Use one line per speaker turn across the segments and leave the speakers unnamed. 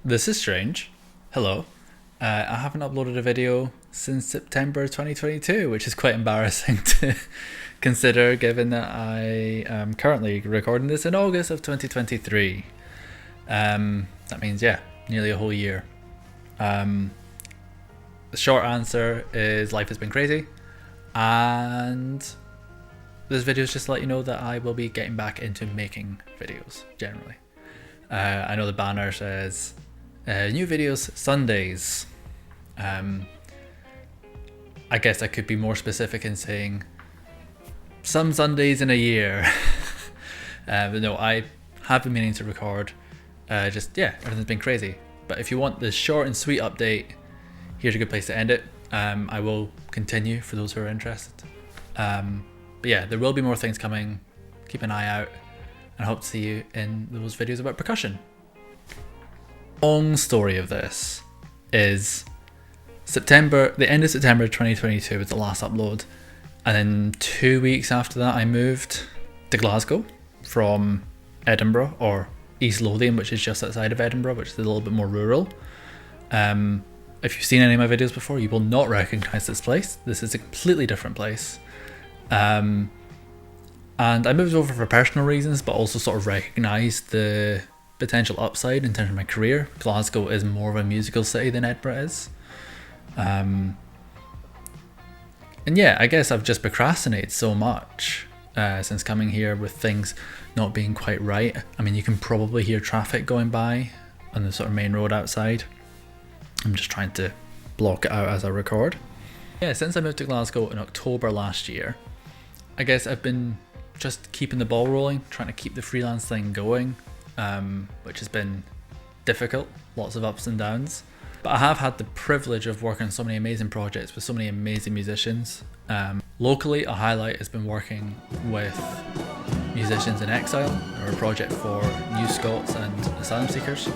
This is strange. Hello. I haven't uploaded a video since September 2022, which is quite embarrassing to consider given that I am currently recording this in August of 2023. That means, yeah, nearly a whole year. The short answer is life has been crazy, and this video is just to let you know that I will be getting back into making videos generally. I know the banner says new videos Sundays. I guess I could be more specific in saying some Sundays in a year. But no, I have been meaning to record. Everything's been crazy. But if you want the short and sweet update, here's a good place to end it. I will continue for those who are interested. But yeah, there will be more things coming. Keep an eye out, and I hope to see you in those videos about percussion. Long story of this is the end of September 2022 was the last upload, and then 2 weeks after that I moved to Glasgow from Edinburgh, or East Lothian, which is just outside of Edinburgh, which is a little bit more rural. If you've seen any of my videos before, you will not recognise this place. This is a completely different place. And I moved over for personal reasons, but also sort of recognised the potential upside in terms of my career. Glasgow is more of a musical city than Edinburgh is. And yeah, I guess I've just procrastinated so much since coming here with things not being quite right. I mean, you can probably hear traffic going by on the sort of main road outside. I'm just trying to block it out as I record. Yeah, since I moved to Glasgow in October last year, I guess I've been just keeping the ball rolling, trying to keep the freelance thing going, which has been difficult, lots of ups and downs. But I have had the privilege of working on so many amazing projects with so many amazing musicians. Locally, a highlight has been working with Musicians in Exile, or a project for New Scots and asylum seekers.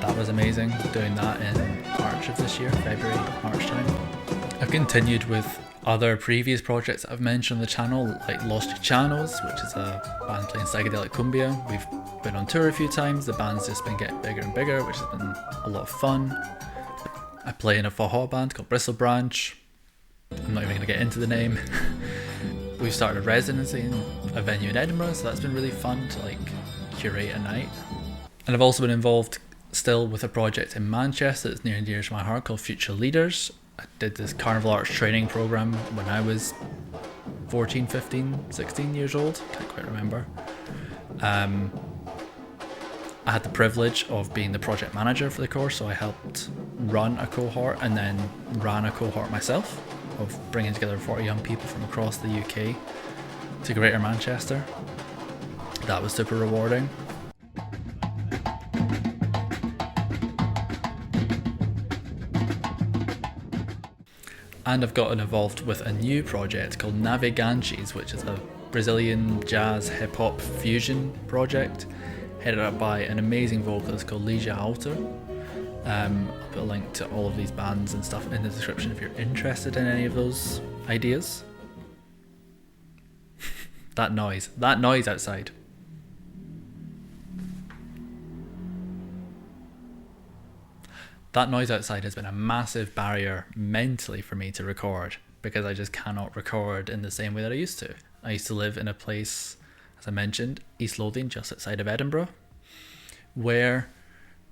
That was amazing, doing that in March of this year, February, March time. I've continued with other previous projects that I've mentioned on the channel, like Lost Channels, which is a band playing psychedelic cumbia. We've been on tour a few times, the band's just been getting bigger and bigger, which has been a lot of fun. I play in a Forró band called Bristle Branch. I'm not even going to get into the name. We've started a residency in a venue in Edinburgh, so that's been really fun to like curate a night. And I've also been involved still with a project in Manchester that's near and dear to my heart called Future Leaders. I did this carnival arts training program when I was 14, 15, 16 years old, can't quite remember. I had the privilege of being the project manager for the course, so I helped run a cohort and then ran a cohort myself of bringing together 40 young people from across the UK to Greater Manchester. That was super rewarding. And I've gotten involved with a new project called Navegantes, which is a Brazilian jazz hip-hop fusion project headed up by an amazing vocalist called Ligia Alter. I'll put a link to all of these bands and stuff in the description if you're interested in any of those ideas. That noise outside. That noise outside has been a massive barrier mentally for me to record, because I just cannot record in the same way that I used to. I used to live in a place, as I mentioned, East Lothian, just outside of Edinburgh, where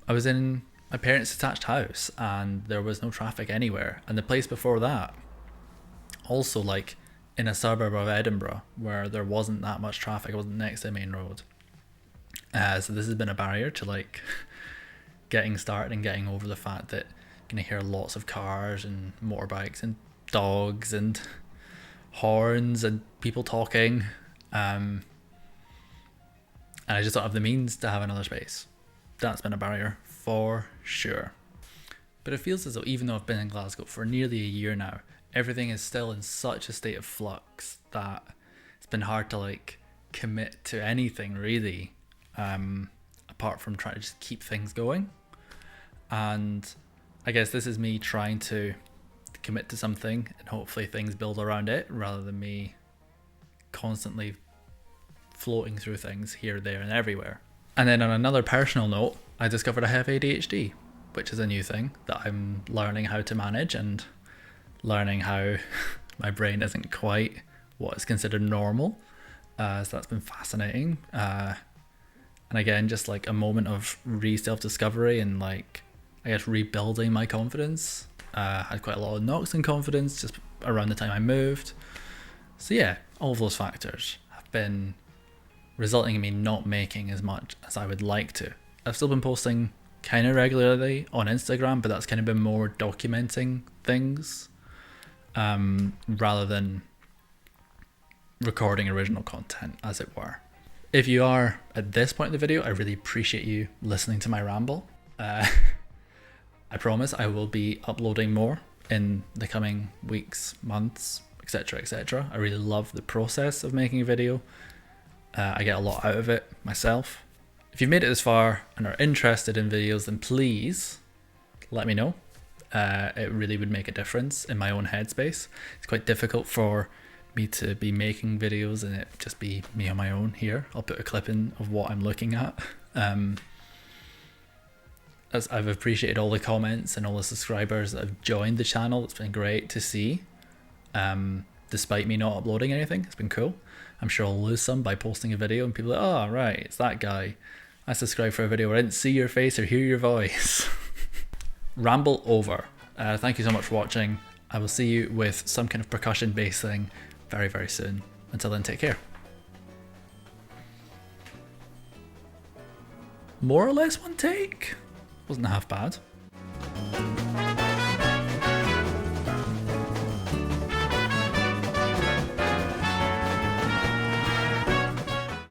I was in my parents' attached house and there was no traffic anywhere. And the place before that, also like in a suburb of Edinburgh, where there wasn't that much traffic, it wasn't next to the main road. So this has been a barrier to like getting started and getting over the fact that you're going to hear lots of cars and motorbikes and dogs and horns and people talking. And I just don't have the means to have another space. That's been a barrier for sure. But it feels as though even though I've been in Glasgow for nearly a year now, everything is still in such a state of flux that it's been hard to like commit to anything really, apart from trying to just keep things going. And I guess this is me trying to commit to something and hopefully things build around it, rather than me constantly floating through things here, there and everywhere. And then on another personal note, I discovered I have ADHD, which is a new thing that I'm learning how to manage, and learning how my brain isn't quite what is considered normal. So that's been fascinating. And again, just like a moment of self-discovery and like, I guess, rebuilding my confidence. Had quite a lot of knocks in confidence just around the time I moved. So yeah, all of those factors have been resulting in me not making as much as I would like to. I've still been posting kind of regularly on Instagram, but that's kind of been more documenting things rather than recording original content, as it were. If you are at this point in the video, I really appreciate you listening to my ramble. I promise I will be uploading more in the coming weeks, months, etc, etc. I really love the process of making a video. I get a lot out of it myself. If you've made it this far and are interested in videos, then please let me know. It really would make a difference in my own headspace. It's quite difficult for me to be making videos and it just be me on my own here. I'll put a clip in of what I'm looking at. As I've appreciated all the comments and all the subscribers that have joined the channel. It's been great to see. Despite me not uploading anything, it's been cool. I'm sure I'll lose some by posting a video and people are like, oh right, it's that guy. I subscribed for a video where I didn't see your face or hear your voice. Ramble over. Thank you so much for watching. I will see you with some kind of percussion based thing very, very soon. Until then, take care. More or less one take. Wasn't half bad.